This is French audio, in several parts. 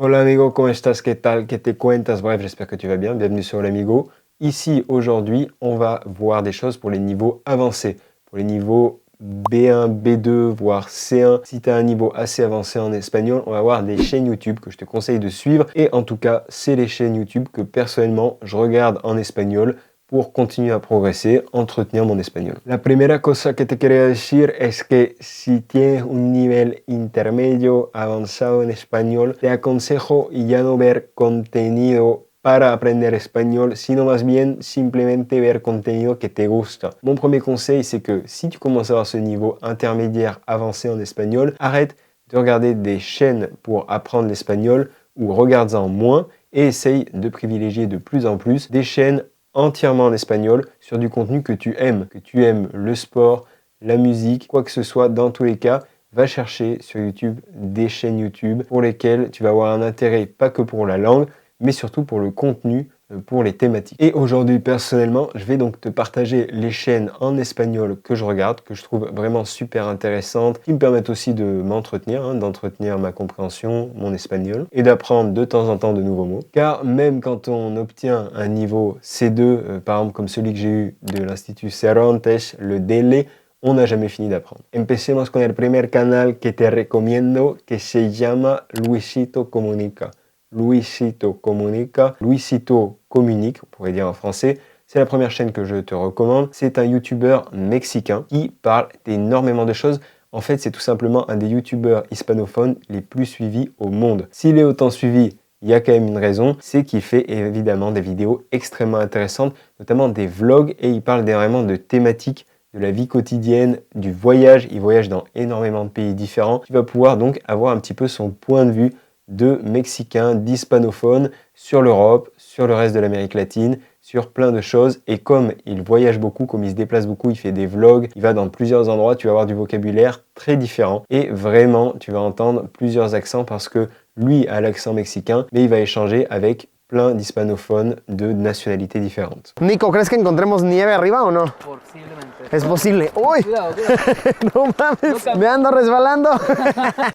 Hola amigo, ¿cómo estás? ¿Qué tal? ¿Qué te cuentas? Bref, j'espère que tu vas bien. Bienvenue sur l'Amigo. Ici, aujourd'hui, on va voir des choses pour les niveaux avancés, pour les niveaux B1, B2, voire C1. Si tu as un niveau assez avancé en espagnol, on va voir des chaînes YouTube que je te conseille de suivre. Et en tout cas, c'est les chaînes YouTube que personnellement, je regarde en espagnol pour continuer à progresser, entretenir mon espagnol. La primera cosa que te quería decir es que si tienes un nivel intermedio avanzado en español, te aconsejo ya no ver contenido para aprender espagnol, sino más bien simplemente ver contenido que te gusta. Mon premier conseil, c'est que si tu commences à avoir ce niveau intermédiaire avancé en espagnol, arrête de regarder des chaînes pour apprendre l'espagnol ou regarde-en moins et essaye de privilégier de plus en plus des chaînes entièrement en espagnol sur du contenu que tu aimes le sport, la musique, quoi que ce soit. Dans tous les cas, va chercher sur YouTube des chaînes YouTube pour lesquelles tu vas avoir un intérêt pas que pour la langue, mais surtout pour le contenu, pour les thématiques. Et aujourd'hui, personnellement, je vais donc te partager les chaînes en espagnol que je regarde, que je trouve vraiment super intéressantes, qui me permettent aussi de m'entretenir, d'entretenir ma compréhension, mon espagnol, et d'apprendre de temps en temps de nouveaux mots. Car même quand on obtient un niveau C2, par exemple comme celui que j'ai eu de l'Institut Cervantes, le DELE, on n'a jamais fini d'apprendre. Empecemos con el primer canal que te recomiendo, que se llama Luisito Comunica. Luisito Comunica, Luisito Communique, on pourrait dire en français. C'est la première chaîne que je te recommande. C'est un youtubeur mexicain qui parle d'énormément de choses. En fait, c'est tout simplement un des youtubeurs hispanophones les plus suivis au monde. S'il est autant suivi, il y a quand même une raison, c'est qu'il fait évidemment des vidéos extrêmement intéressantes, notamment des vlogs, et il parle énormément de thématiques de la vie quotidienne, du voyage. Il voyage dans énormément de pays différents. Tu vas pouvoir donc avoir un petit peu son point de vue de Mexicains, d'hispanophones sur l'Europe, sur le reste de l'Amérique latine, sur plein de choses. Et comme il voyage beaucoup, comme il se déplace beaucoup, il fait des vlogs, il va dans plusieurs endroits, tu vas avoir du vocabulaire très différent. Et vraiment, tu vas entendre plusieurs accents parce que lui a l'accent mexicain, mais il va échanger avec plein d'hispanophones de nationalités différentes. Nico, ¿crees que encontremos nieve arriba o no? Posiblemente. Es posible. ¡Uy! Cuidado, cuidado. No mames, me ando resbalando.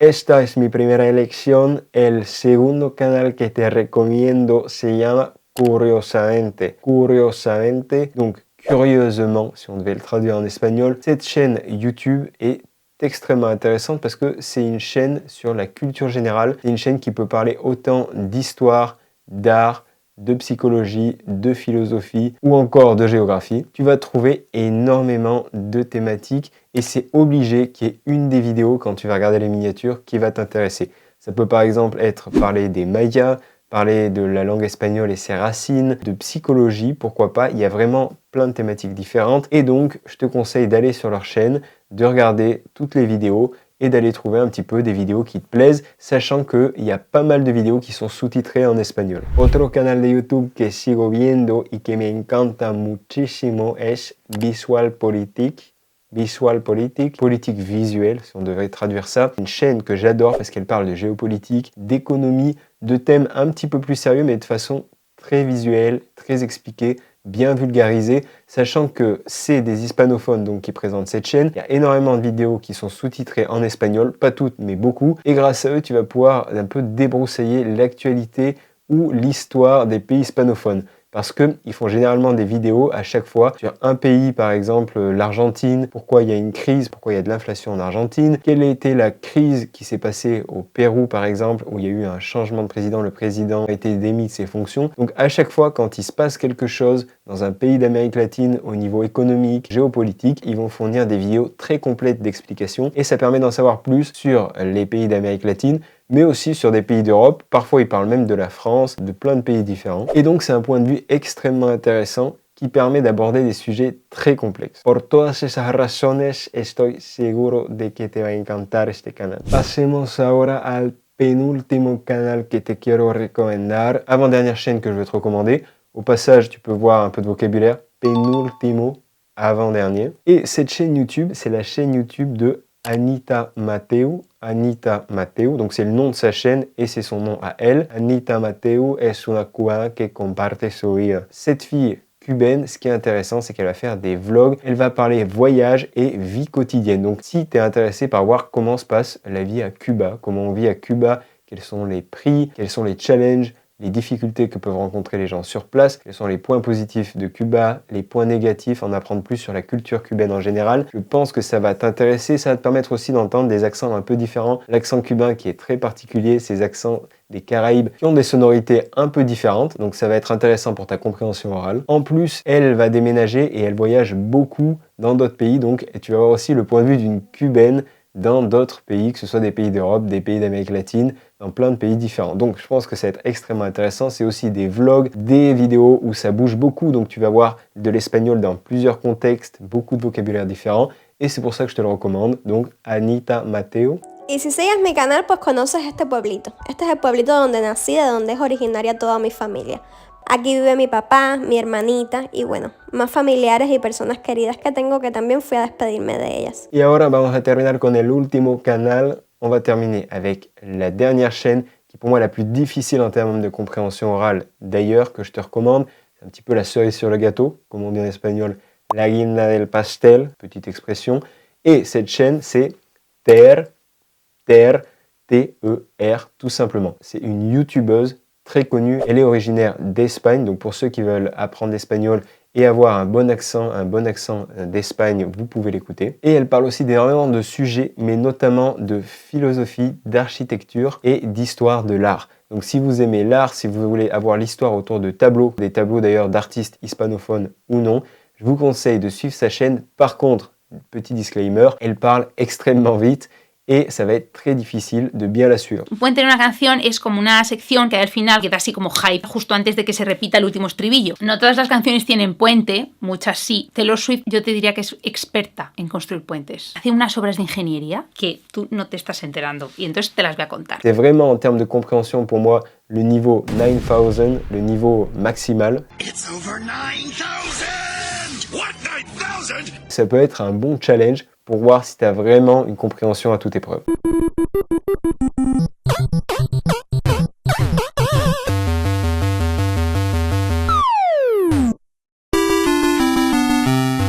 Esta es mi primera elección. El segundo canal que te recomiendo se llama Curiosamente. Curiosamente, donc curieusement, si on devait le traduire en espagnol. Cette chaîne YouTube est extrêmement intéressante parce que c'est une chaîne sur la culture générale. C'est une chaîne qui peut parler autant d'histoire, d'art, de psychologie, de philosophie ou encore de géographie. Tu vas trouver énormément de thématiques et c'est obligé qu'il y ait une des vidéos quand tu vas regarder les miniatures qui va t'intéresser. Ça peut par exemple être parler des Mayas, parler de la langue espagnole et ses racines, de psychologie, pourquoi pas. Il y a vraiment plein de thématiques différentes et donc je te conseille d'aller sur leur chaîne, de regarder toutes les vidéos et d'aller trouver un petit peu des vidéos qui te plaisent, sachant qu'il y a pas mal de vidéos qui sont sous-titrées en espagnol. Otro canal de YouTube que sigo viendo y que me encanta muchísimo es Visual Politic. Visual Politic, politique visuelle, si on devrait traduire ça. Une chaîne que j'adore parce qu'elle parle de géopolitique, d'économie, de thèmes un petit peu plus sérieux, mais de façon très visuelle, très expliquée, bien vulgarisé, sachant que c'est des hispanophones donc qui présentent cette chaîne. Il y a énormément de vidéos qui sont sous-titrées en espagnol, pas toutes mais beaucoup, et grâce à eux tu vas pouvoir un peu débroussailler l'actualité ou l'histoire des pays hispanophones. Parce qu'ils font généralement des vidéos à chaque fois sur un pays, par exemple l'Argentine, pourquoi il y a une crise, pourquoi il y a de l'inflation en Argentine, quelle a été la crise qui s'est passée au Pérou, par exemple, où il y a eu un changement de président, le président a été démis de ses fonctions. Donc à chaque fois, quand il se passe quelque chose dans un pays d'Amérique latine au niveau économique, géopolitique, ils vont fournir des vidéos très complètes d'explications et ça permet d'en savoir plus sur les pays d'Amérique latine, mais aussi sur des pays d'Europe. Parfois, ils parlent même de la France, de plein de pays différents. Et donc, c'est un point de vue extrêmement intéressant qui permet d'aborder des sujets très complexes. Por todas esas razones, estoy seguro de que te va a encantar este canal. Pasemos ahora al penúltimo canal que te quiero recomendar. Avant-dernière chaîne que je veux te recommander. Au passage, tu peux voir un peu de vocabulaire. Penúltimo, avant-dernier. Et cette chaîne YouTube, c'est la chaîne YouTube de Anita Mateu. Anita Mateu, donc c'est le nom de sa chaîne et c'est son nom à elle. Anita Mateu es una cubana que comparte su vida. Cette fille cubaine, ce qui est intéressant, c'est qu'elle va faire des vlogs, elle va parler voyage et vie quotidienne. Donc si tu es intéressé par voir comment se passe la vie à Cuba, comment on vit à Cuba, quels sont les prix, quels sont les challenges, les difficultés que peuvent rencontrer les gens sur place, quels sont les points positifs de Cuba, les points négatifs, en apprendre plus sur la culture cubaine en général. Je pense que ça va t'intéresser, ça va te permettre aussi d'entendre des accents un peu différents. L'accent cubain qui est très particulier, ces accents des Caraïbes qui ont des sonorités un peu différentes, donc ça va être intéressant pour ta compréhension orale. En plus, elle va déménager et elle voyage beaucoup dans d'autres pays, donc et tu vas avoir aussi le point de vue d'une Cubaine dans d'autres pays, que ce soit des pays d'Europe, des pays d'Amérique latine, dans plein de pays différents. Donc je pense que ça va être extrêmement intéressant. C'est aussi des vlogs, des vidéos où ça bouge beaucoup, donc tu vas voir de l'espagnol dans plusieurs contextes, beaucoup de vocabulaire différent, et c'est pour ça que je te le recommande. Donc Anita Mateo. Y si sigues mi canal, pues conoces este pueblito. Este es el pueblito donde nací, de donde es originaria toda mi familia. Aquí vive mi papá, mi hermanita y bueno, más familiares y personas queridas que tengo que también fui a despedirme de ellas. Y ahora vamos a terminar con el último canal. On va terminer avec la dernière chaîne qui pour moi est la plus difficile en termes de compréhension orale d'ailleurs, que je te recommande. C'est un petit peu la cerise sur le gâteau, comme on dit en espagnol, la guinda del pastel, petite expression. Et cette chaîne, c'est Ter, T-E-R, tout simplement. C'est une youtubeuse très connue. Elle est originaire d'Espagne, donc pour ceux qui veulent apprendre l'espagnol et avoir un bon accent d'Espagne, vous pouvez l'écouter. Et elle parle aussi d'énormément de sujets, mais notamment de philosophie, d'architecture et d'histoire de l'art. Donc si vous aimez l'art, si vous voulez avoir l'histoire autour de tableaux, des tableaux d'ailleurs d'artistes hispanophones ou non, je vous conseille de suivre sa chaîne. Par contre, petit disclaimer, elle parle extrêmement vite et ça va être très difícil de bien la suivre. Un puente en una canción es como una sección que al final queda así como hype justo antes de que se repita el último estribillo. No todas las canciones tienen puente, muchas sí. Taylor Swift yo te diría que es experta en construir puentes. Hace unas obras de ingeniería que tú no te estás enterando y entonces te las voy a contar. C'est vraiment en termes de compréhension pour moi le niveau 9000, le niveau maximal. It's over 9,000! What, 9,000? Ça peut être un bon challenge pour voir si tu as vraiment une compréhension à toute épreuve.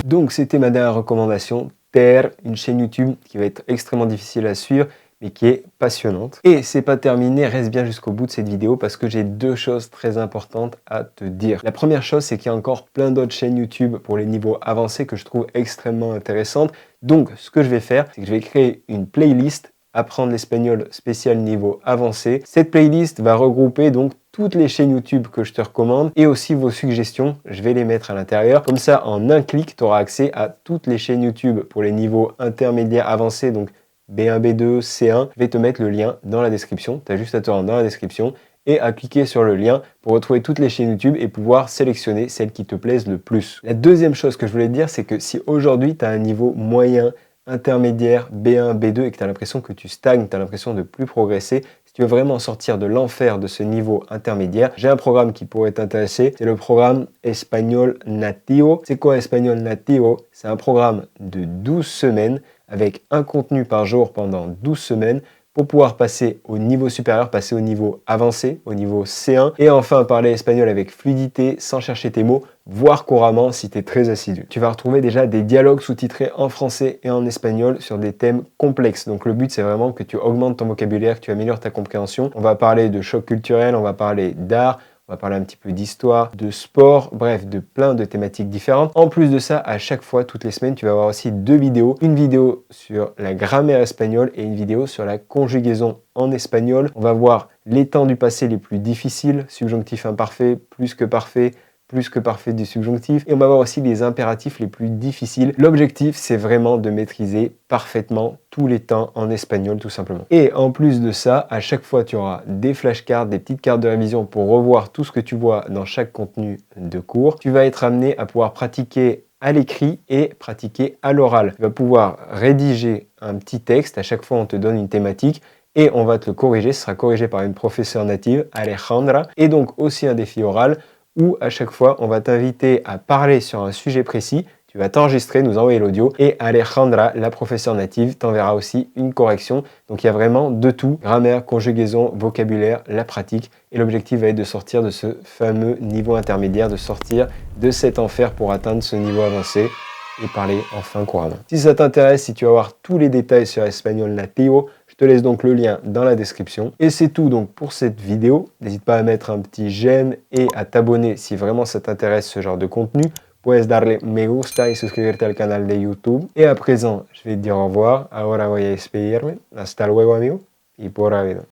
Donc c'était ma dernière recommandation, Ter, une chaîne YouTube qui va être extrêmement difficile à suivre, mais qui est passionnante. Et c'est pas terminé, reste bien jusqu'au bout de cette vidéo parce que j'ai deux choses très importantes à te dire. La première chose, c'est qu'il y a encore plein d'autres chaînes YouTube pour les niveaux avancés que je trouve extrêmement intéressantes. Donc ce que je vais faire, c'est que je vais créer une playlist Apprendre l'espagnol spécial niveau avancé. Cette playlist va regrouper donc toutes les chaînes YouTube que je te recommande et aussi vos suggestions, je vais les mettre à l'intérieur. Comme ça, en un clic, tu auras accès à toutes les chaînes YouTube pour les niveaux intermédiaires avancés, donc B1, B2, C1, je vais te mettre le lien dans la description. Tu as juste à te rendre dans la description et à cliquer sur le lien pour retrouver toutes les chaînes YouTube et pouvoir sélectionner celles qui te plaisent le plus. La deuxième chose que je voulais te dire, c'est que si aujourd'hui tu as un niveau moyen, intermédiaire, B1, B2 et que tu as l'impression que tu stagnes, tu as l'impression de plus progresser, si tu veux vraiment sortir de l'enfer de ce niveau intermédiaire, j'ai un programme qui pourrait t'intéresser, c'est le programme Espagnol Nativo. C'est quoi Espagnol Nativo? C'est un programme de 12 semaines avec un contenu par jour pendant 12 semaines pour pouvoir passer au niveau supérieur, passer au niveau avancé, au niveau C1 et enfin parler espagnol avec fluidité, sans chercher tes mots, voire couramment si tu es très assidu. Tu vas retrouver déjà des dialogues sous-titrés en français et en espagnol sur des thèmes complexes. Donc le but c'est vraiment que tu augmentes ton vocabulaire, que tu améliores ta compréhension. On va parler de choc culturel, on va parler d'art, on va parler un petit peu d'histoire, de sport, bref, de plein de thématiques différentes. En plus de ça, à chaque fois, toutes les semaines, tu vas avoir aussi deux vidéos. Une vidéo sur la grammaire espagnole et une vidéo sur la conjugaison en espagnol. On va voir les temps du passé les plus difficiles, subjonctif imparfait, plus que parfait du subjonctif. Et on va voir aussi les impératifs les plus difficiles. L'objectif, c'est vraiment de maîtriser parfaitement tous les temps en espagnol, tout simplement. Et en plus de ça, à chaque fois, tu auras des flashcards, des petites cartes de révision pour revoir tout ce que tu vois dans chaque contenu de cours. Tu vas être amené à pouvoir pratiquer à l'écrit et pratiquer à l'oral. Tu vas pouvoir rédiger un petit texte. À chaque fois, on te donne une thématique et on va te le corriger. Ce sera corrigé par une professeure native, Alejandra. Et donc aussi un défi oral où à chaque fois, on va t'inviter à parler sur un sujet précis. Tu vas t'enregistrer, nous envoyer l'audio et Alejandra, la professeure native, t'enverra aussi une correction. Donc il y a vraiment de tout, grammaire, conjugaison, vocabulaire, la pratique. Et l'objectif va être de sortir de ce fameux niveau intermédiaire, de sortir de cet enfer pour atteindre ce niveau avancé et parler enfin couramment. Si ça t'intéresse, si tu veux avoir tous les détails sur Espagnol Nativo, je te laisse donc le lien dans la description. Et c'est tout donc pour cette vidéo. N'hésite pas à mettre un petit j'aime et à t'abonner si vraiment ça t'intéresse ce genre de contenu. Puedes darle me gusta y suscribirte al canal de YouTube. Et à présent, je vais te dire au revoir. Ahora voy a despedirme. Hasta luego, amigo. Y por habido.